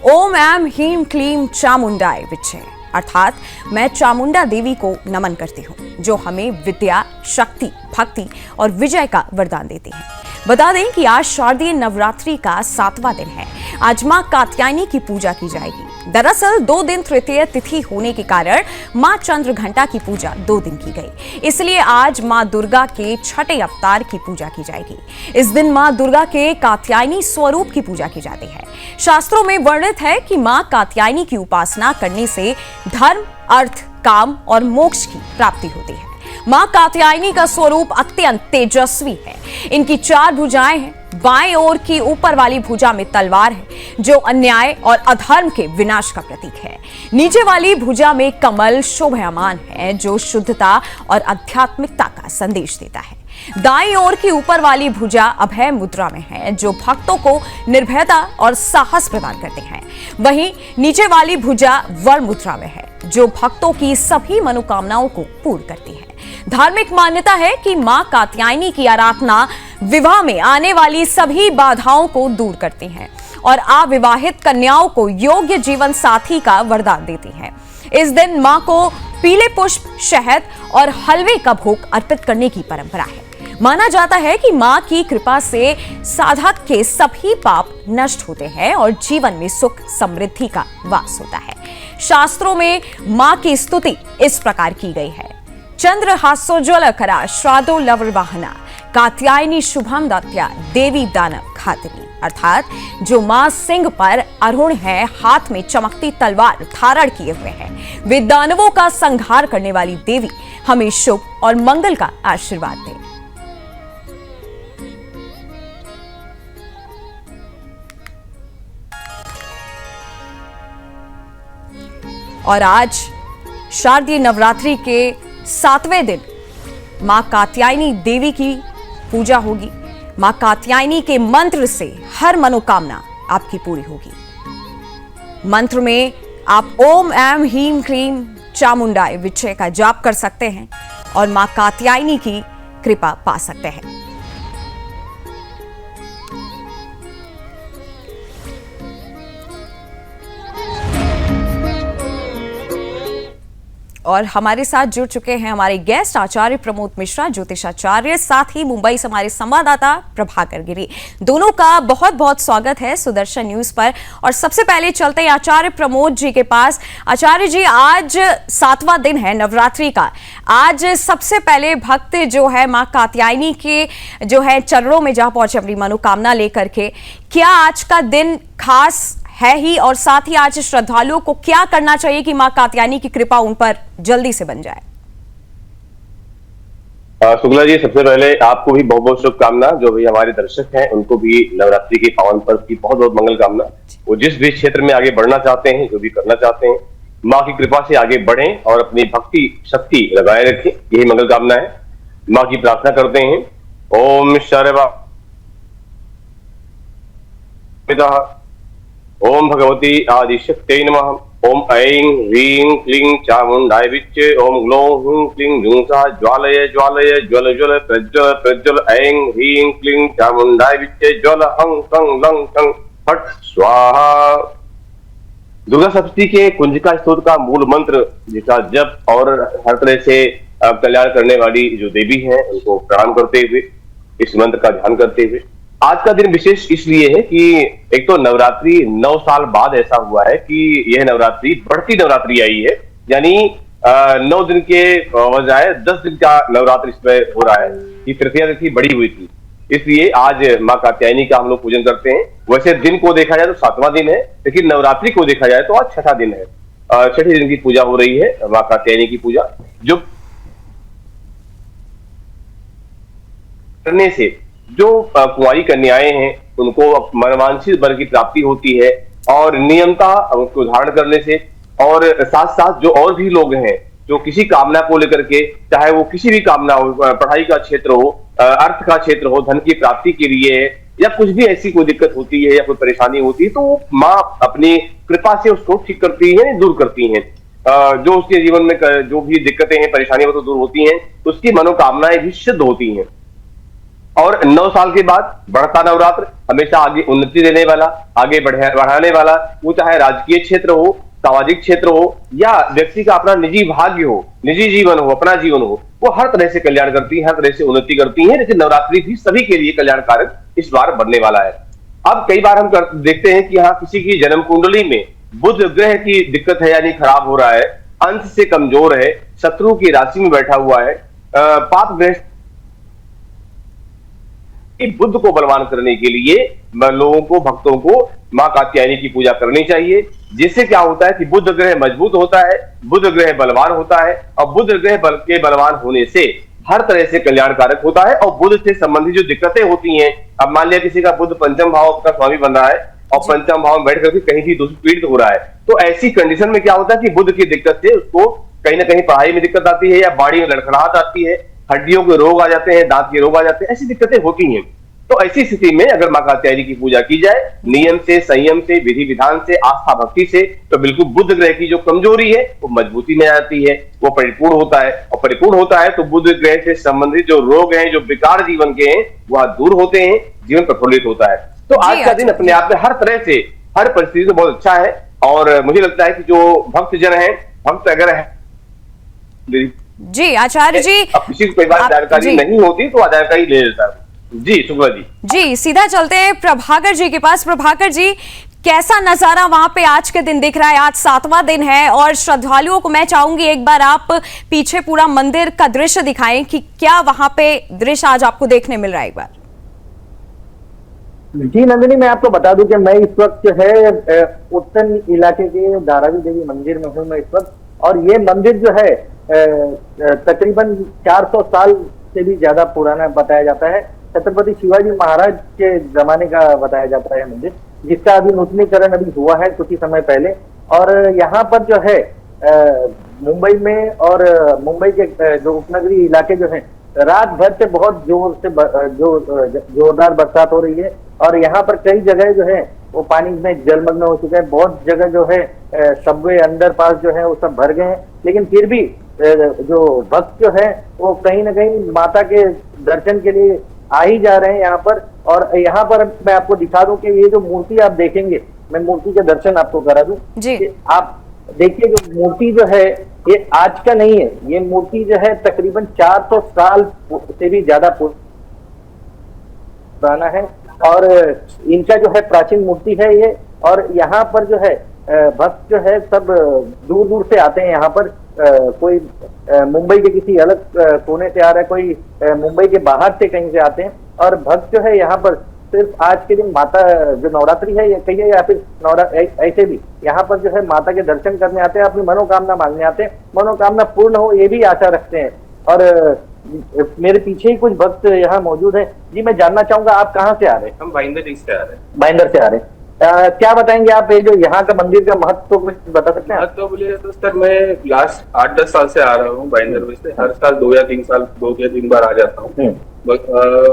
ओम aim ह्रीं क्लीं चामुंडाय विच्चे, अर्थात मैं चामुंडा देवी को नमन करती हूँ जो हमें विद्या, शक्ति, भक्ति और विजय का वरदान देती है। बता दें कि आज शारदीय नवरात्रि का 7वां दिन है। आज मां कात्यायनी की पूजा की जाएगी। दरअसल 2 दिन तृतीय तिथि होने के कारण मां चंद्रघंटा की पूजा 2 दिन की गई, इसलिए आज मां दुर्गा के छठे अवतार की पूजा की जाएगी। इस दिन मां दुर्गा के कात्यायनी स्वरूप की पूजा की जाती है। शास्त्रों में वर्णित है कि मां कात्यायनी की उपासना करने से धर्म, अर्थ, काम और मोक्ष की प्राप्ति होती है। मां कात्यायनी का स्वरूप अत्यंत तेजस्वी है। इनकी 4 भुजाएं हैं। बाएं ओर की ऊपर वाली भुजा में तलवार है जो अन्याय और अधर्म के विनाश का प्रतीक है। नीचे वाली भुजा में कमल शोभायमान है जो शुद्धता और आध्यात्मिकता का संदेश देता है। दाईं ओर की ऊपर वाली भुजा अभय मुद्रा में है जो भक्तों को निर्भयता और साहस प्रदान करते हैं। वहीं नीचे वाली भुजा वर मुद्रा में है जो भक्तों की सभी मनोकामनाओं को पूर्ण करती है। धार्मिक मान्यता है कि मां कात्यायनी की आराधना विवाह में आने वाली सभी बाधाओं को दूर करती है और अविवाहित कन्याओं को योग्य जीवन साथी का वरदान देती है। इस दिन मां को पीले पुष्प, शहद और हलवे का भोग अर्पित करने की परंपरा है। माना जाता है कि मां की कृपा से साधक के सभी पाप नष्ट होते हैं और जीवन में सुख समृद्धि का वास होता है। शास्त्रों में मां की स्तुति इस प्रकार की गई है। चंद्रहासोज्वल करा श्राद्धो लववाहना कात्यायनी शुभम दात्या देवी दानव घातिनी, अर्थात जो मां सिंह पर आरूढ़ है, हाथ में चमकती तलवार धारण किए हुए हैं, वे दानवों का संहार करने वाली देवी हमें शुभ और मंगल का आशीर्वाद दें। और आज शारदीय नवरात्रि के 7वें दिन मां कात्यायनी देवी की पूजा होगी। मां कात्यायनी के मंत्र से हर मनोकामना आपकी पूरी होगी। मंत्र में आप ओम ऐम ह्रीं क्लीं चामुंडाय विच्चे का जाप कर सकते हैं और मां कात्यायनी की कृपा पा सकते हैं। और हमारे साथ जुड़ चुके हैं हमारे गेस्ट आचार्य प्रमोद मिश्रा, ज्योतिषाचार्य, साथ ही मुंबई से हमारे संवाददाता प्रभाकर गिरी। दोनों का बहुत बहुत स्वागत है सुदर्शन न्यूज पर। और सबसे पहले चलते हैं आचार्य प्रमोद जी के पास। आचार्य जी, आज 7वां दिन है नवरात्रि का। आज सबसे पहले भक्त जो है मां कात्यायनी के जो है चरणों में जा पहुंचे अपनी मनोकामना लेकर के। क्या आज का दिन खास है ही, और साथ ही आज श्रद्धालुओं को क्या करना चाहिए कि मां कात्यायनी की कृपा उन पर जल्दी से बन जाए? शुक्ला जी, सबसे पहले आपको भी बहुत बहुत शुभकामना। जो भी हमारे दर्शक हैं उनको भी नवरात्रि के पावन पर्व की बहुत बहुत मंगल कामना। वो जिस भी क्षेत्र में आगे बढ़ना चाहते हैं, जो भी करना चाहते हैं, माँ की कृपा से आगे बढ़ें और अपनी भक्ति शक्ति लगाए रखें, यही मंगल कामना है। माँ की प्रार्थना करते हैं। ओम शर्वा ओम भगवती आदिशक्ति नमः। ओम ऐं ह्रीं क्लीं चामुंडाय विच्चे। ओम ग्लौं हूं क्लीं ह्रूंसा ज्वालय ज्वालय ज्वल ज्वल प्रज्वल प्रज्वल। ऐं ह्रीं क्लीं चामुंडाय विच्चे ज्वल हं कं लं कं फट स्वाहा। दुर्गा सप्तती के कुंजिका स्तोत्र का मूल मंत्र जिसका जप और हर तरह से कल्याण करने वाली जो देवी हैं उनको प्रणाम करते हुए, इस मंत्र का ध्यान करते हुए, आज का दिन विशेष इसलिए है कि एक तो नवरात्रि 9 साल बाद ऐसा हुआ है कि यह नवरात्रि बढ़ती नवरात्रि आई है। यानी 9 दिन के बजाय 10 दिन का नवरात्रि इसमें हो रहा है कि तृतीया तिथि बड़ी हुई थी, इसलिए आज मां कात्यायनी का हम लोग पूजन करते हैं। वैसे दिन को देखा जाए तो 7वां दिन है, लेकिन नवरात्रि को देखा जाए तो आज 6ठा दिन है। 6ठे दिन की पूजा हो रही है, मां कात्यायनी की पूजा, जो करने से जो कुंवारी कन्याएं हैं उनको मनवांछित वर की प्राप्ति होती है, और नियमता उसको धारण करने से, और साथ साथ जो और भी लोग हैं जो किसी कामना को लेकर के, चाहे वो किसी भी कामना हो, पढ़ाई का क्षेत्र हो, अर्थ का क्षेत्र हो, धन की प्राप्ति के लिए, या कुछ भी ऐसी कोई दिक्कत होती है या कोई परेशानी होती है, तो माँ अपनी कृपा से उसको ठीक करती है, दूर करती है। जो उसके जीवन में जो भी दिक्कतें हैं, परेशानियां वो तो दूर होती हैं, उसकी मनोकामनाएं भी सिद्ध होती हैं। और 9 साल के बाद बढ़ता नवरात्र हमेशा आगे उन्नति देने वाला, आगे बढ़ाने वाला, वो चाहे राजकीय क्षेत्र हो, सामाजिक क्षेत्र हो या व्यक्ति का अपना निजी भाग्य हो, निजी जीवन हो, अपना जीवन हो, वो हर तरह से कल्याण करती है, हर तरह से उन्नति करती है। जैसे नवरात्रि भी सभी के लिए कल्याणकारक इस बार बनने वाला है। अब कई बार हम देखते हैं कि हाँ, किसी की जन्म कुंडली में बुध ग्रह की दिक्कत है, यानी खराब हो रहा है, अंश से कमजोर है, शत्रु की राशि में बैठा हुआ है, पाप ग्रह बुद्ध को बलवान करने के लिए लोगों को, भक्तों को मां कात्यायनी की पूजा करनी चाहिए। जिससे क्या होता है कि बुध ग्रह मजबूत होता है, बुध ग्रह बलवान होता है, और बुध ग्रह बल के बलवान होने से हर तरह से कल्याणकारक होता है। और बुध से संबंधित जो दिक्कतें होती हैं, अब मान लिया किसी का बुध पंचम भाव का स्वामी बन रहा है और पंचम भाव में बैठ करके कहीं भी पीड़ित हो रहा है, तो ऐसी कंडीशन में क्या होता है कि बुध की दिक्कत से उसको कहीं ना कहीं पढ़ाई में दिक्कत आती है, या बाड़ी में लड़खड़ाहट आती है, हड्डियों के रोग आ जाते हैं, दांत के रोग आ जाते हैं, ऐसी दिक्कतें होती हैं। तो ऐसी स्थिति में अगर मां कात्यायनी की पूजा की जाए नियम से, संयम से, विधि विधान से, आस्था भक्ति से, तो बिल्कुल बुध ग्रह की जो कमजोरी है वो मजबूती में आती है, वो परिपूर्ण होता है। और परिपूर्ण होता है तो बुध ग्रह से संबंधित जो रोग हैं, जो विकार जीवन के हैं, वह दूर होते हैं, जीवन प्रफुल्लित होता है। तो आज का दिन अपने आप में हर तरह से, हर परिस्थिति में बहुत अच्छा है। और मुझे लगता है कि जो भक्त जन है, भक्त अगर है जी आचार्य जी, अब किसी को कई बार जानकारी नहीं होती तो जानकारी ले लेता है। जी शुक्ला जी, सीधा चलते हैं प्रभाकर जी के पास। प्रभाकर जी, कैसा नजारा वहां पे आज के दिन दिख रहा है? आज 7वां दिन है और श्रद्धालुओं को मैं चाहूंगी एक बार आप पीछे पूरा मंदिर का दृश्य दिखाएं कि क्या वहां पे दृश्य आज आपको देखने मिल रहा है। एक बार जी नंदिनी, मैं आपको बता दूं कि मैं इस वक्त जो है उत्तर इलाके के धारावी देवी मंदिर में हूँ मैं इस वक्त। और ये मंदिर जो है तकरीबन 400 साल से भी ज्यादा पुराना बताया जाता है। छत्रपति शिवाजी महाराज के जमाने का बताया जाता है मंदिर, जिसका अभी नूतनीकरण अभी हुआ है कुछ ही समय पहले। और यहाँ पर जो है मुंबई में और मुंबई के जो उपनगरीय इलाके जो है, रात भर से बहुत जोर से जोरदार बरसात हो रही है। और यहाँ पर कई जगह जो है वो पानी में जलमग्न हो चुके हैं। बहुत जगह जो है सबवे अंडरपास जो है वो सब भर गए हैं। लेकिन फिर भी जो भक्त जो है वो कहीं ना कहीं माता के दर्शन के लिए आ ही जा रहे हैं यहाँ पर। और यहाँ पर मैं आपको दिखा दूं कि ये जो मूर्ति आप देखेंगे, मैं मूर्ति के दर्शन आपको करा दूं जी। आप देखिए, जो मूर्ति जो है ये आज का नहीं है, ये मूर्ति जो है तकरीबन 400 साल से भी ज्यादा पुराना है। और इनका जो है प्राचीन मूर्ति है ये। और यहाँ पर जो है भक्त जो है सब दूर दूर से आते हैं यहाँ पर। कोई मुंबई के किसी अलग कोने से आ रहा है, कोई मुंबई के बाहर से कहीं से आते हैं। और भक्त जो है यहाँ पर सिर्फ आज के दिन माता जो नवरात्रि है ये कहिए, या फिर ऐसे भी यहाँ पर जो है माता के दर्शन करने आते हैं, अपनी मनोकामना मांगने आते हैं, मनोकामना पूर्ण हो ये भी आशा रखते हैं। और मेरे पीछे ही कुछ भक्त यहाँ मौजूद है। जी मैं जानना चाहूंगा आप कहाँ से आ रहे हैं? हम भाईंदर से आ रहे हैं। भाईंदर से आ रहे हैं। क्या बताएंगे आप, ये जो यहाँ का मंदिर का महत्व कुछ बता सकते हैं? महत्व बोलिए तो सर, मैं लास्ट 8-10 साल से आ रहा हूँ भाईंदर में से। हर साल 2 या 3 बार आ जाता हूँ।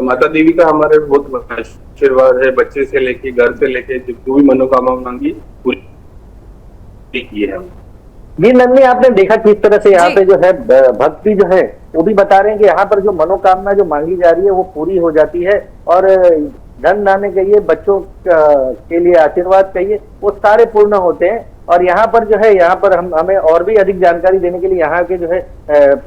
माता देवी का हमारे बहुत आशीर्वाद है, बच्चे से लेके घर से लेके जो भी मनोकामना मांगी पूरी की है। जी नंदनी, आपने देखा किस तरह से यहाँ पे जो है भक्ति जो है वो भी बता रहे हैं कि यहाँ पर जो मनोकामना जो मांगी जा रही है वो पूरी हो जाती है। और धन दाने कहिए, बच्चों के लिए आशीर्वाद कहिए, वो सारे पूर्ण होते हैं। और यहाँ पर जो है, यहाँ पर हमें और भी अधिक जानकारी देने के लिए यहाँ के जो है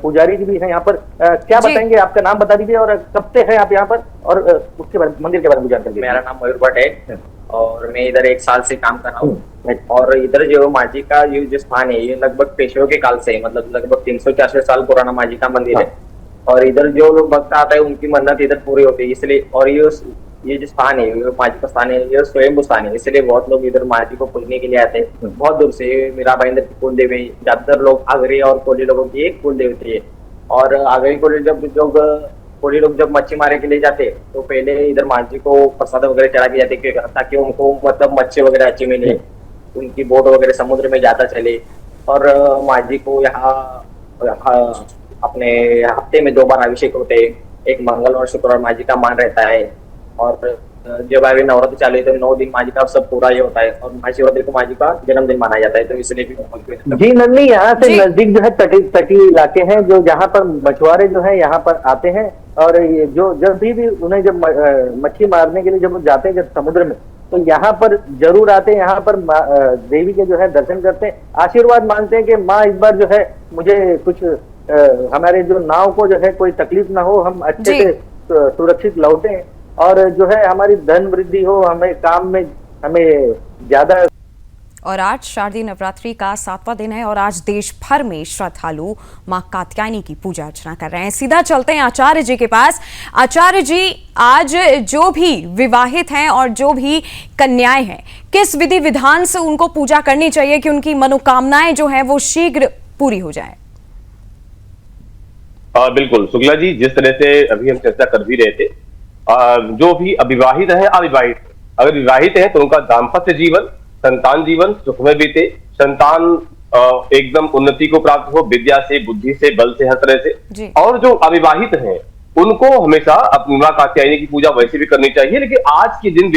पुजारी जी भी हैं यहाँ पर। क्या बताएंगे? आपका नाम बता दीजिए और कब से है आप यहाँ पर, और उसके बारे मंदिर के बारे में जानकारी। मेरा नाम मयूर भट्ट है और मैं इधर 1 साल से काम कर रहा हूँ। और इधर जो माजी का ये जो स्थान है ये लगभग पेशवे के काल से, मतलब लगभग 300-400 साल पुराना माजी का मंदिर है। और इधर जो लोग भक्त आता है उनकी मन्नत इधर पूरी होती है, इसलिए। और ये जो स्थान है, ये माजी का स्थान है, ये स्वयं स्थान है, इसलिए बहुत लोग इधर माजी को पूजने के लिए आते हैं बहुत दूर से। मेरा भाईंदर की कुल देवी, ज्यादातर लोग आगरी और कोली लोगों की एक कुल देवती है। और आगरी कोली कोली लोग जब मच्छी मारे के लिए जाते तो पहले इधर माजी को प्रसाद वगैरह चढ़ा के जाते, ताकि उनको मतलब मच्छी वगैरह अच्छी मिले, उनकी बोट वगैरह समुद्र में ज्यादा चले। और माजी को यहाँ अपने हफ्ते में 2 बार अभिषेक होते हैं, एक मंगल और शुक्रवार माजी का मान रहता है। और जब अभी नवरात्र चालू है तो 9 दिन माँ जी का सब पूरा ये होता है, और महाशिवरात्रि को माँ जी का जन्मदिन माना जाता है, तो इसलिए भी जी नंदनी, यहाँ से जी। नजदीक जो है तटीय इलाके हैं, जो जहाँ पर मछुआरे जो है यहाँ पर आते हैं, और ये जो जब भी उन्हें जब मच्छी मारने के लिए जब वो जाते हैं जब समुद्र में, तो यहाँ पर जरूर आते हैं, यहाँ पर देवी के जो है दर्शन करते हैं, आशीर्वाद मांगते हैं कि माँ इस बार जो है मुझे कुछ हमारे जो नाव को जो है कोई तकलीफ ना हो, हम अच्छे जी। से सुरक्षित लौटे, और जो है हमारी धन वृद्धि हो, हमें काम में हमें ज्यादा। और आज शारदीय नवरात्रि का 7वां दिन है और आज देश भर में श्रद्धालु मां कात्यायनी की पूजा अर्चना कर रहे हैं। सीधा चलते हैं आचार्य जी के पास। आचार्य जी, आज जो भी विवाहित हैं और जो भी कन्याएं हैं, किस विधि विधान से उनको पूजा करनी चाहिए कि उनकी मनोकामनाएं जो हैं वो शीघ्र पूरी हो जाए? बिल्कुल शुक्ला जी, जिस तरह से अभी हम चर्चा कर भी रहे थे, जो भी अविवाहित है, अविवाहित, अगर विवाहित है तो उनका दाम्पत्य जीवन, संतान जीवन सुखमय बीते, संतान एकदम उन्नति को प्राप्त हो, विद्या से, बुद्धि से, बल से, हर तरह से। और जो अविवाहित हैं उनको हमेशा अपनी मां कात्यायनी की पूजा वैसे भी करनी चाहिए, लेकिन आज के दिन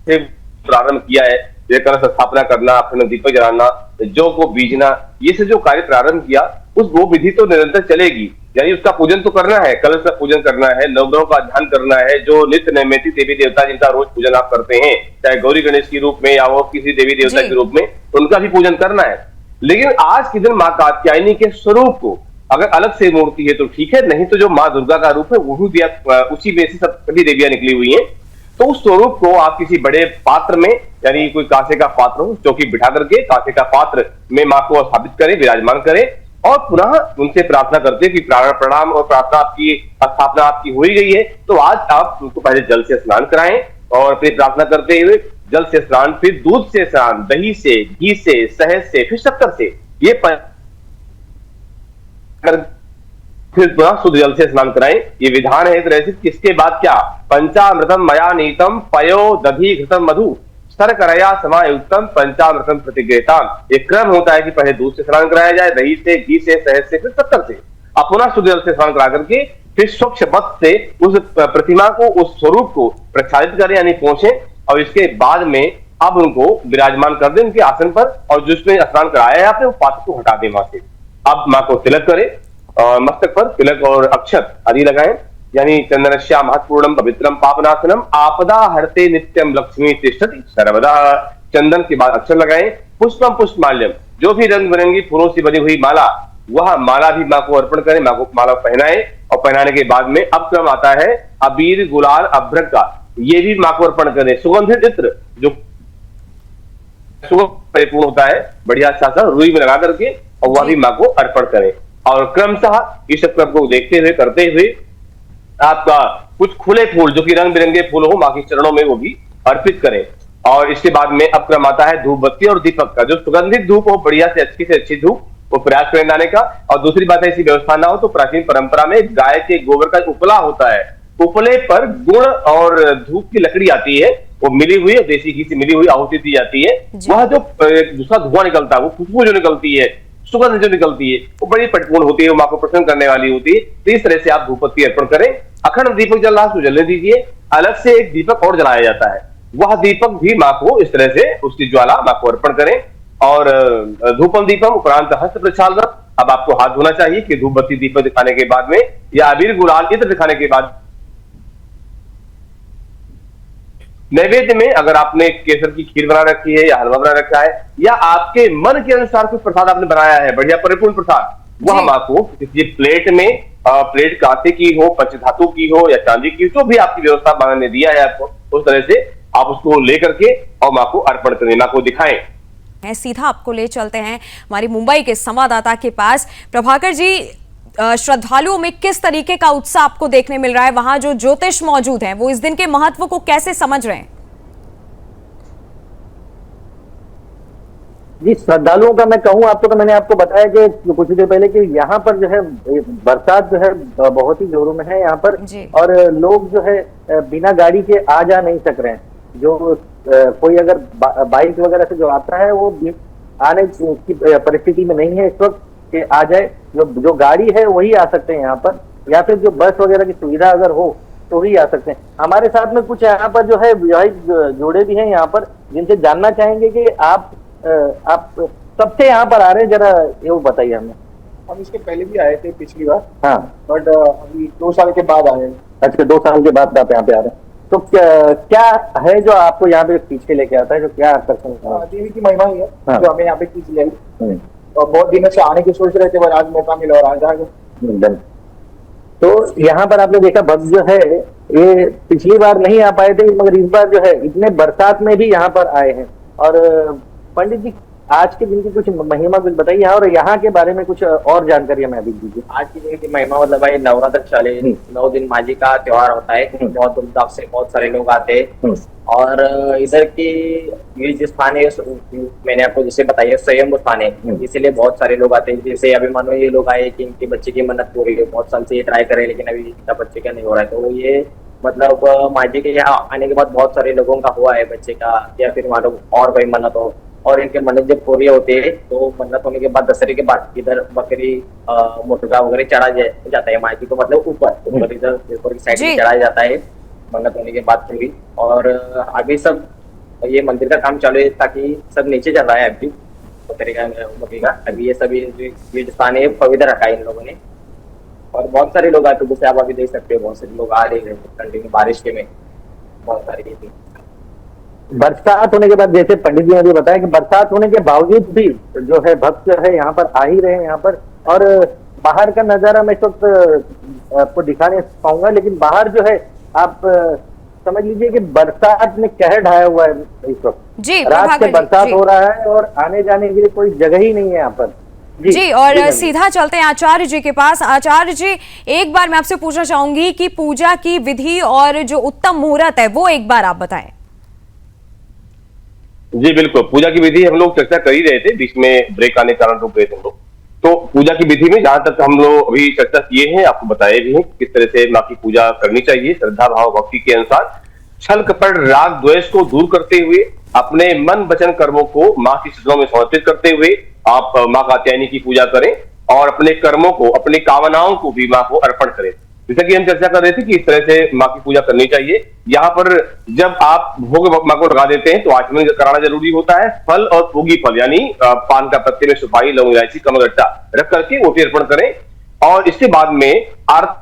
से प्रारंभ किया है, कलश स्थापना करना, अपना दीपक जलाना, जौ को बीजना, ये से जो कार्य प्रारंभ किया वो विधि तो निरंतर चलेगी, यानी उसका पूजन तो करना है, कलश का पूजन करना है, नवग्रहों का ध्यान करना है, जो नित्य नैमित्तिक देवी देवता जिनका रोज पूजन आप करते हैं, चाहे गौरी गणेश के रूप में या वो किसी देवी देवता के रूप में, उनका भी पूजन करना है। लेकिन आज के दिन मां कात्यायनी के स्वरूप को अगर अलग से मूर्ति है तो ठीक है, नहीं तो जो मां दुर्गा का रूप है वो दिया, उसी में से सभी देवियां निकली हुई हैं, तो उस स्वरूप को आप किसी बड़े पात्र में, यानी कोई कांसे का पात्र हो, चौकी बिठा करके कांसे का पात्र में मां को स्थापित करें, विराजमान करें, और पुनः उनसे प्रार्थना करते हैं कि प्रणाम और प्रार्थना आपकी स्थापना आपकी हो ही गई है, तो आज आप उनको पहले जल से स्नान कराएं, और फिर प्रार्थना करते हुए जल से स्नान, फिर दूध से स्नान, दही से, घी से, शहद से, फिर शक्कर से, ये फिर शुद्ध जल से स्नान कराएं। ये विधान है तरह से। किसके बाद क्या? पंचामृतम मया नीतम पयो दधी घृतम मधु शर्करया समायुक्तम पंचामृतम प्रतिगृहताम। ये क्रम होता है कि पहले दूध से स्नान कराया जाए, दही से, घी से, शहद से, फिर शक्कर से, अब पुनः शुद्ध जल से स्नान करा करके फिर स्वच्छ वस्त्र से उस प्रतिमा को, उस स्वरूप को प्रक्षालित करें, यानी पोंछें, और इसके बाद में अब उनको विराजमान कर दें उनके आसन पर, और जिसमें स्नान कराया है आपने वो पात्र को हटा दें वहां से। अब मां को तिलक करें, मस्तक पर तिलक और अक्षत आदि लगाएं, यानी चंदनश्या महत्वपूर्णम पवित्रम पापनाशनम आपदा हरते नित्यम लक्ष्मी तिष्ठति सर्वदा। चंदन के बाद अक्षर लगाएं। पुष्पम पुष्पमाल्यम, जो भी रंग बिरंगी फूलों से बनी हुई माला, वह माला भी मां को अर्पण करें, मां को माला पहनाएं, और पहनाने के बाद में अब क्रम आता है अबीर गुलाल अभ्रक का, ये भी मां को अर्पण करें। सुगंधित इत्र जो परिपूर्ण होता है, बढ़िया अच्छा सा रुई में लगा करके, और वह भी मां को अर्पण करें, और क्रमशः इस क्रम को देखते हुए करते हुए आपका कुछ खुले फूल जो कि रंग बिरंगे फूल हो मां के चरणों में वो भी अर्पित करें। और इसके बाद में अब क्रम आता है धूप बत्ती और दीपक का। जो सुगंधित धूप हो, बढ़िया से अच्छी धूप, वो प्रयास करें लाने का। और दूसरी बात है, ऐसी व्यवस्था ना हो तो प्राचीन परंपरा में गाय के गोबर का उपला होता है, उपले पर गुड़ और धूप की लकड़ी आती है, वो मिली हुई, देसी घी से मिली हुई आहुति दी जाती है। वह जो दूसरा धुआं निकलता है, वो खुशबू जो निकलती है, सुगंध जो निकलती है, वो बड़ी पटपूर्ण होती है, वो मां को प्रसन्न करने वाली होती है। तो इस तरह से आप धूप बत्ती अर्पण करें। अखंड दीपक जल रहा है तो जलने दीजिए। अलग से एक दीपक और जलाया जाता है, वह दीपक भी मां को इस तरह से उसकी ज्वाला मां को अर्पण करें। और धूपम दीपम उपरांत हस्त प्रक्षालन। अब आपको हाथ धोना चाहिए कि धूप बत्ती दीपक दिखाने के बाद में या अबीर गुलाल इत्र दिखाने के बाद नैवेद्य में अगर आपने केसर की खीर बना रखी है या हलवा बना रखा है, या आपके मन के अनुसार कुछ प्रसाद आपने बनाया है, बढ़िया परिपूर्ण प्रसाद, वह मां को किसी प्लेट में, प्लेट कांसे की हो, पंचधातु की हो या चांदी की, जो भी आपकी व्यवस्था मां ने दिया है आपको, उस तरह से आप उसको लेकर के और मां को अर्पण करें, मां को दिखाएं। सीधा आपको ले चलते हैं हमारी मुंबई के संवाददाता के पास। प्रभाकर जी, श्रद्धालुओं में किस तरीके का उत्साह आपको देखने मिल रहा है? वहां जो ज्योतिष मौजूद हैं वो इस दिन के महत्व को कैसे समझ रहे हैं? जी, श्रद्धालुओं का मैं कहूं आपको, तो मैंने आपको बताया कि कुछ देर पहले कि यहाँ पर जो है बरसात जो है बहुत ही जोरों में है यहाँ पर, और लोग जो है बिना गाड़ी के आ जा नहीं सक रहे हैं। जो कोई अगर बाइक वगैरह से जो आता है वो आने की परिस्थिति में नहीं है इस वक्त कि आ जाए। जो गाड़ी है वही आ सकते हैं यहाँ पर, या फिर जो बस वगैरह की सुविधा अगर हो तो ही आ सकते हैं। हमारे साथ में कुछ यहाँ पर जो है विवाहित जोड़े भी हैं यहाँ पर, जिनसे जानना चाहेंगे कि आप सबसे यहाँ पर आ रहे हैं, जरा ये वो बताइए हमें। हम इसके पहले भी आए थे पिछली बार, हाँ, बट अभी 2 साल के बाद आए हैं। अच्छा, 2 साल के बाद आप यहाँ पे आ रहे हैं, तो क्या है जो आपको यहाँ पे खींच के लेके आता है, जो क्या आकर्षण है? देवी की महिमा ही है हाँ। जो हमें यहाँ पे खींच ले आई, और बहुत दिनों से आने की सोच रहे थे, पर आज मौका मिला और आज आ गए। एकदम। तो यहाँ पर आपने देखा भक्त जो है ये पिछली बार नहीं आ पाए थे, मगर इस बार जो है इतने बरसात में भी यहाँ पर आए हैं। और पंडित जी, आज के दिन की कुछ महिमा कुछ बताइए, और यहाँ के बारे में कुछ और जानकारी हमें अभी दीजिए। आज की दिन की महिमा मतलब भाई नवरात्र चले 9 दिन माँ जी का त्योहार होता है, बहुत धूमधाम से बहुत सारे लोग आते हैं। और इधर की ये जिस स्थान है मैंने आपको जैसे बताया स्वयं स्थान है, इसीलिए बहुत सारे लोग आते हैं। जैसे अभी मानो ये लोग आए कि इनके बच्चे की मन्नत पूरी है, बहुत साल से ये ट्राई करे लेकिन अभी इनका बच्चे का नहीं हो रहा है, तो ये मतलब माँ जी के यहाँ आने के बाद बहुत सारे लोगों का हुआ है बच्चे का, या फिर मानो और कोई मन्नत हो, और इनके मन्नत जब पूरी होती है तो मन्नत होने के बाद दशहरे के बाद इधर बकरी मुर्गा वगैरह चढ़ा जाता है माँ जी को, मतलब ऊपर इधर ऊपर की साइड में चढ़ाया जाता है मन्नत होने के बाद पूरी। और अभी सब ये मंदिर का काम चालू है, ताकि सब नीचे चल रहा है अभी बकरी का अभी ये सभी ये स्थान है पवित्र रखा है इन लोगों ने। और बहुत सारे लोग आते हैं, जैसे आप अभी देख सकते हो बहुत सारे लोग आ रहे हैं कंटिन्यू बारिश के में, बहुत सारे। बरसात होने के बाद, जैसे पंडित जी ने भी बताया कि बरसात होने के बावजूद भी जो है भक्त जो है यहाँ पर आ ही रहे हैं यहाँ पर। और बाहर का नजारा मैं इस वक्त आपको दिखा नहीं पाऊंगा, लेकिन बाहर जो है आप समझ लीजिए कि बरसात ने कहर ढाया हुआ है इस वक्त। जी, रात से बरसात हो रहा है और आने जाने के लिए कोई जगह ही नहीं है यहाँ पर। जी, और सीधा चलते हैं आचार्य जी के पास। आचार्य जी, एक बार मैं आपसे पूछना चाहूंगी कि पूजा की विधि और जो उत्तम मुहूर्त है वो एक बार आप बताएं। जी बिल्कुल, पूजा की विधि हम लोग चर्चा कर ही रहे थे, बीच में ब्रेक आने के कारण रुक गए थे हम लोग। तो पूजा की विधि में जहां तक हम लोग अभी चर्चा किए हैं, आपको बताए भी हैं किस तरह से माँ की पूजा करनी चाहिए श्रद्धा भाव भक्ति के अनुसार। छल कपट राग द्वेष को दूर करते हुए, अपने मन वचन कर्मों को माँ की चरणों में समर्पित करते हुए आप माँ कात्यायनी की पूजा करें, और अपने कर्मों को, अपनी कामनाओं को भी माँ को अर्पण करें। जैसा कि हम चर्चा कर रहे थे कि इस तरह से माँ की पूजा करनी चाहिए। यहाँ पर जब आप भोग माँ को लगा देते हैं तो आचमन कराना जरूरी होता है। फल और पूगी फल यानी पान का पत्ते में सुपारी, लौंग, इलायची, कमलगट्टा रख करके वो भी अर्पण करें, और इसके बाद में आरती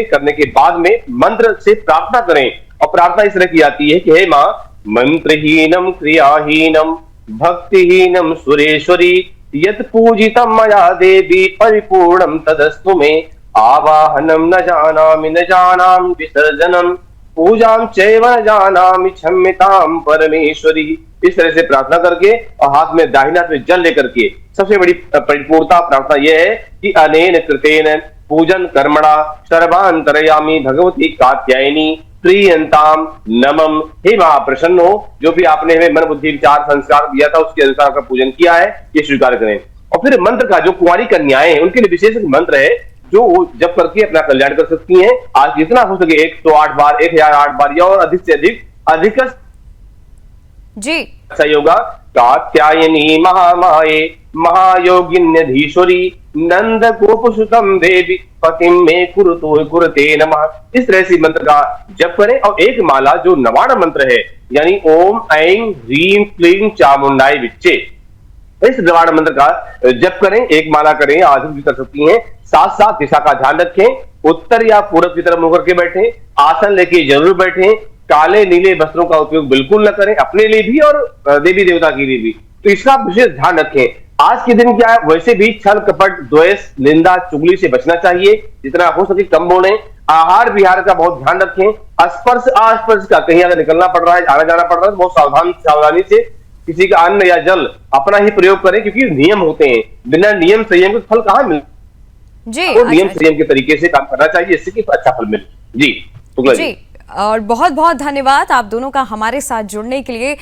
करने के बाद में मंत्र से प्रार्थना करें। और प्रार्थना इस तरह की आती है कि हे माँ, मंत्रहीनम क्रियाहीनम भक्तिहीनम सुरेश्वरी यत् पूजितम मया देवी परिपूर्णम तदस्तु मे, आवाहनम न जानामि न जानामि विसर्जनम पूजाम चैव न जानामि क्षम्यताम परमेश्वरी। इस तरह से प्रार्थना करके और हाथ में दाहिने हाथ में जल लेकर के सबसे बड़ी परिपूर्णता प्रार्थना यह है कि अनेन कृतेन पूजन कर्मणा सर्वांतरयामी भगवती कात्यायनी प्रियंताम नमम। हे मां प्रसन्न हो, जो भी आपने हमें मन बुद्धि विचार संस्कार दिया था उसके अनुसार का पूजन किया है, ये स्वीकार करें। और फिर मंत्र का, जो कुंवारी कन्याएं हैं उनके लिए विशेष मंत्र है जो जप करके अपना कल्याण कर सकती हैं। आज जितना हो सके 108 बार, 1008 बार या और अधिक से अधिक जी योगा। कात्यायनी महामाये महायोगिन्यधीश्वरी नंद गोपसुतम देवी पतिम में कुरुते नमः। इस तरह से मंत्र का जप करें। और एक माला जो नवाण मंत्र है, यानी ओम ऐं ह्रीं क्लीं चामुंडाय विच्चे, इस नवाण मंत्र का जप करें। एक माला करें, आधी भी कर सकती हैं। साथ साथ दिशा का ध्यान रखें, उत्तर या पूर्व की तरफ मुंह करके बैठे, आसन लेके जरूर बैठे, काले नीले वस्त्रों का उपयोग बिल्कुल न करें, अपने लिए भी और देवी देवता के लिए भी। तो इसका विशेष ध्यान रखें। आज के दिन क्या है, वैसे भी छल कपट द्वेष निंदा चुगली से बचना चाहिए, जितना हो सके कम बोलें। आहार विहार का बहुत ध्यान रखें। स्पर्श अस्पर्श का, कहीं अगर निकलना पड़ रहा है, आना जाना पड़ रहा है, बहुत सावधानी से किसी का अन्न या जल अपना ही प्रयोग करें, क्योंकि नियम होते हैं। बिना नियम संयम के फल कहां मिले जी, तो नियम संयम के तरीके से काम करना चाहिए, इससे कि अच्छा फल मिले। जी शुक्ला जी। और बहुत बहुत धन्यवाद आप दोनों का हमारे साथ जुड़ने के लिए।